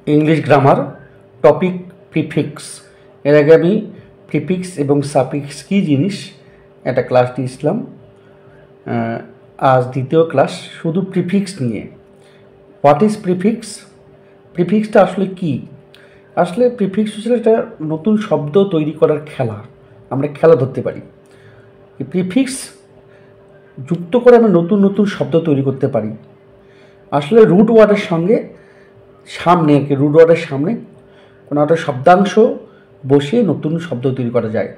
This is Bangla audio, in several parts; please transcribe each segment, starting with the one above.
English grammar topic prefix. এর আগে আমি প্রিফিক্স এবং সাফিক্স কী জিনিস একটা ক্লাস দিয়েছিলাম। আজ দ্বিতীয় ক্লাস শুধু প্রিফিক্স নিয়ে। What is prefix? প্রিফিক্সটা আসলে কি? আসলে প্রিফিক্স হচ্ছে একটা নতুন শব্দ তৈরি করার খেলা। আমরা খেলা ধরতে পারি। এই প্রিফিক্স যুক্ত করে আমরা নতুন নতুন শব্দ তৈরি করতে পারি। আসলে রুট ওয়ার্ডের সঙ্গে সামনে রুট ওয়ার্ডের সামনে কোনো একটা শব্দাংশ বসিয়ে নতুন শব্দ তৈরি করা যায়।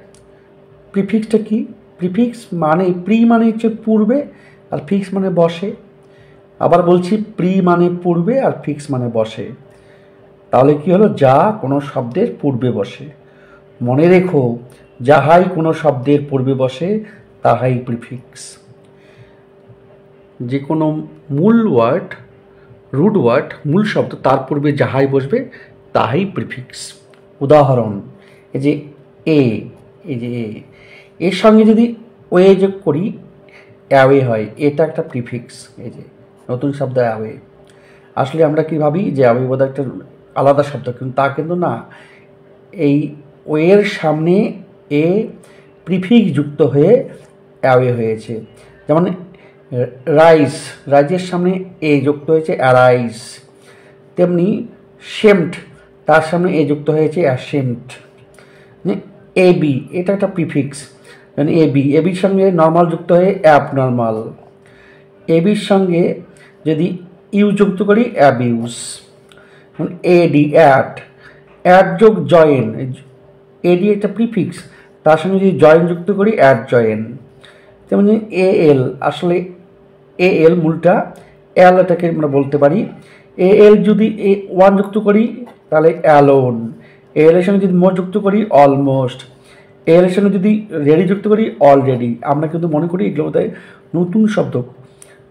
প্রিফিক্সটা কি? প্রিফিক্স মানে প্রি মানে হচ্ছে পূর্বে, আর ফিক্স মানে বসে। আবার বলছি, প্রি মানে পূর্বে আর ফিক্স মানে বসে। তাহলে কি হলো? যা কোনো শব্দের পূর্বে বসে। মনে রেখো, যাহাই কোনো শব্দের পূর্বে বসে তাহাই প্রিফিক্স। যে কোনো মূল ওয়ার্ড, রুট ওয়ার্ড, মূল শব্দ, তার পূর্বে যাহাই বসবে তাহাই প্রিফিক্স। উদাহরণ, এই যে এর সঙ্গে যদি ওয়ে যোগ করি অ্যাওয়ে হয়, এটা একটা প্রিফিক্স। এই যে নতুন শব্দ অ্যাওয়ে। আসলে আমরা কি ভাবি যে অ্যাওয়ে বোধহয় একটা আলাদা শব্দ, কিন্তু তা কিন্তু না। এই ওয়ের সামনে এ প্রিফিক্স যুক্ত হয়ে অ্যাওয়ে হয়েছে। যেমন রাইস, রাইজের সামনে এ যুক্ত হয়েছে অ্যারাইস। তেমনি শেমড, তার সামনে এ যুক্ত হয়েছে অ্যাশেমড। এবি, এটা একটা প্রিফিক্স। এবির সঙ্গে নর্মাল যুক্ত হয়ে অ্যাবনর্মাল। এবির সঙ্গে যদি ইউ যুক্ত করি অ্যাবিউজ। এডি, অ্যাড যোগ জয়েন, এডি একটা প্রিফিক্স, তার সঙ্গে যদি জয়েন যুক্ত করি অ্যাড জয়েন। তেমনি এল, আসলে এল মূলটা এল, এটাকে আমরা বলতে পারি। এল যদি ওয়ান যুক্ত করি তাহলে অ্যালোন। এল এর সঙ্গে যদি মোর যুক্ত করি অলমোস্ট। এল এর সঙ্গে যদি রেডি যুক্ত করি অলরেডি। আমরা কিন্তু মনে করি এগুলো বোধহয় নতুন শব্দ,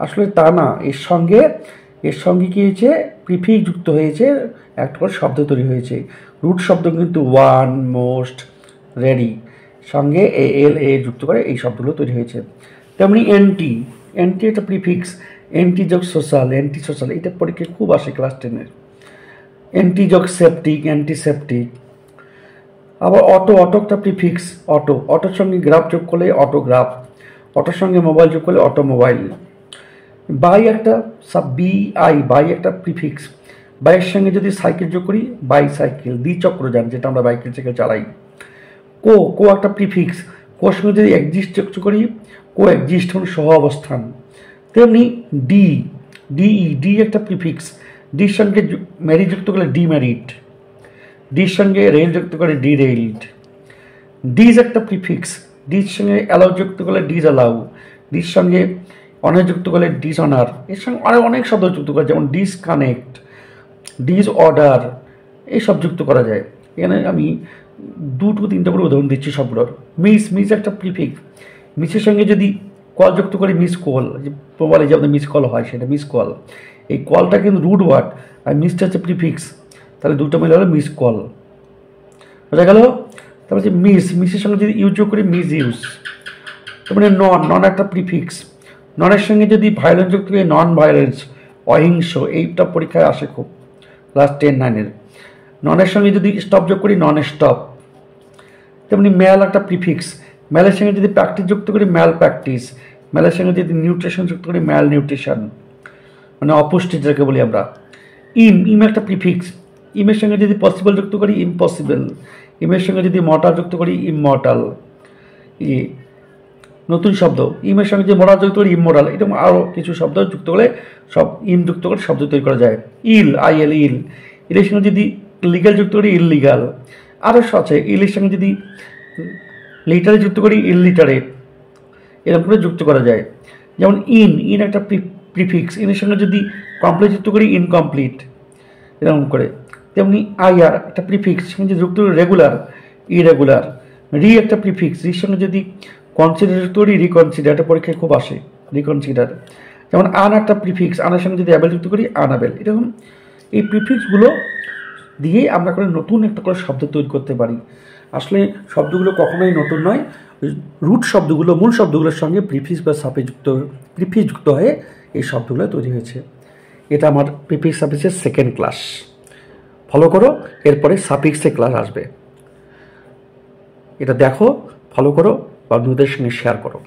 আসলে তা না। এর সঙ্গে কী হয়েছে? প্রিফিক্স যুক্ত হয়েছে, একটা করে শব্দ তৈরি হয়েছে। রুট শব্দ কিন্তু ওয়ান, মোস্ট, রেডি, সঙ্গে এল যুক্ত করে এই শব্দগুলো তৈরি হয়েছে। তেমনি এন্টি একটা প্রিফিক্স। এন্টি যোগ সোশ্যাল, অ্যান্টি সোশ্যাল, এটা পরীক্ষায় খুব আসে ক্লাস 10-এর। অ্যান্টি যোগ সেপটিক, অ্যান্টিসেপটিক। আবার অটো একটা প্রিফিক্স। অটোর সঙ্গে গ্রাফ যোগ করলে অটোগ্রাফ। অটোর সঙ্গে মোবাইল যোগ করলে অটোমোবাইল। বাই একটা প্রিফিক্স। বাইয়ের সঙ্গে যদি সাইকেল যোগ করি বাইসাইকেল, দ্বিচক্রযান, যেটা আমরা বাইকের থেকে চালাই। কো একটা প্রিফিক্স। কোর সঙ্গে যদি এক্সিস্ট যুক্ত করি কো এক্সিস্ট, মানে সহ অবস্থান। তেমনি ডি একটা প্রিফিক্স। ডির সঙ্গে ম্যারিড যুক্ত করলে ডিম্যারিড। ডির সঙ্গে রেল যুক্ত করে ডিরেইলড। ডিজ একটা প্রিফিক্স। ডির সঙ্গে অ্যালাউ যুক্ত করলে ডিজ অ্যালাউ। ডির সঙ্গে অনার যুক্ত করলে ডিস অনার। এর সঙ্গে আরও অনেক শব্দ যুক্ত করে, যেমন ডিসকানেক্ট, ডিস অর্ডার, এইসব যুক্ত করা যায়। এখানে আমি 2-3টা করে উদাহরণ দিচ্ছি সবগুলোর। মিস একটা প্রিফিক্স। মিসের সঙ্গে যদি কল যুক্ত করি মিস কল, যে মোবাইলে যে আমাদের মিস কল হয় সেটা মিস কল। এই কলটা কিন্তু রুট ওয়ার্ড, আর মিসটা হচ্ছে প্রিফিক্স, তাহলে দুটো মিলে হলো মিস কল। বোঝা গেল? তারপর যে মিসের সঙ্গে যদি ইউজ যোগ করি মিস ইউজ। তারপরে নন একটা প্রিফিক্স। ননের সঙ্গে যদি ভায়োলেন্স যুক্ত করি নন ভায়োলেন্স, অহিংস। এইটা পরীক্ষায় আসে খুব, ক্লাস 10-9-এর। ননের সঙ্গে যদি স্টপ যোগ করি নন স্টপ। তেমনি ম্যাল একটা প্রিফিক্স। ম্যালের সঙ্গে যদি প্র্যাকটিস যুক্ত করি ম্যাল প্র্যাকটিস। ম্যালের সঙ্গে যদি নিউট্রিশন যুক্ত করি ম্যাল নিউট্রিশন, মানে অপুষ্টি যাকে বলি আমরা। ইম একটা প্রিফিক্স। ইমের সঙ্গে যদি পসিবল যুক্ত করি ইম্পসিবল। ইমের সঙ্গে যদি মর্টাল যুক্ত করি ইমমর্টাল। নতুন শব্দ। ইমের সঙ্গে যে মোরাল যুক্ত করি ইমমোরাল। এরকম আরও কিছু শব্দ যুক্ত করলে সব ইম যুক্ত করে শব্দ তৈরি করা যায়। ইল এর সঙ্গে যদি লিগাল যুক্ত করি ইললিগাল। আরও আছে, ইলের সঙ্গে যদি লিটারে যুক্ত করি ইললিটারেট, এরকম করে যুক্ত করা যায়। যেমন ইন একটা প্রিফিক্স। ইনের সঙ্গে যদি কমপ্লিট যুক্ত করি ইনকমপ্লিট, এরকম করে। তেমনি আইআর একটা প্রিফিক্স, সঙ্গে যদি যুক্ত করি রেগুলার, ইরেগুলার। একটা প্রিফিক্স। রির সঙ্গে যদি কনসিডার যুক্ত করি রিকনসিডার, একটা পরীক্ষায় খুব আসে, রিকনসিডার। যেমন একটা প্রিফিক্স। আনার সঙ্গে যদি অ্যাবেল যুক্ত করি আনাবেল। এরকম এই প্রিফিক্সগুলো দিয়ে আমরা করে নতুন একটা করে শব্দ তৈরি করতে পারি। আসলে শব্দগুলো কখনোই নতুন নয়, রুট শব্দগুলো, মূল শব্দগুলোর সঙ্গে প্রিফিক্স বা সাফিক্স যুক্ত হয়ে এই শব্দগুলো তৈরি হয়েছে। এটা আমার প্রিফিক্স সাফিক্সের সেকেন্ড ক্লাস। ফলো করো, এরপরে সাফিক্সে ক্লাস আসবে। এটা দেখো, ফলো করো, বন্ধুদের সঙ্গে শেয়ার করো।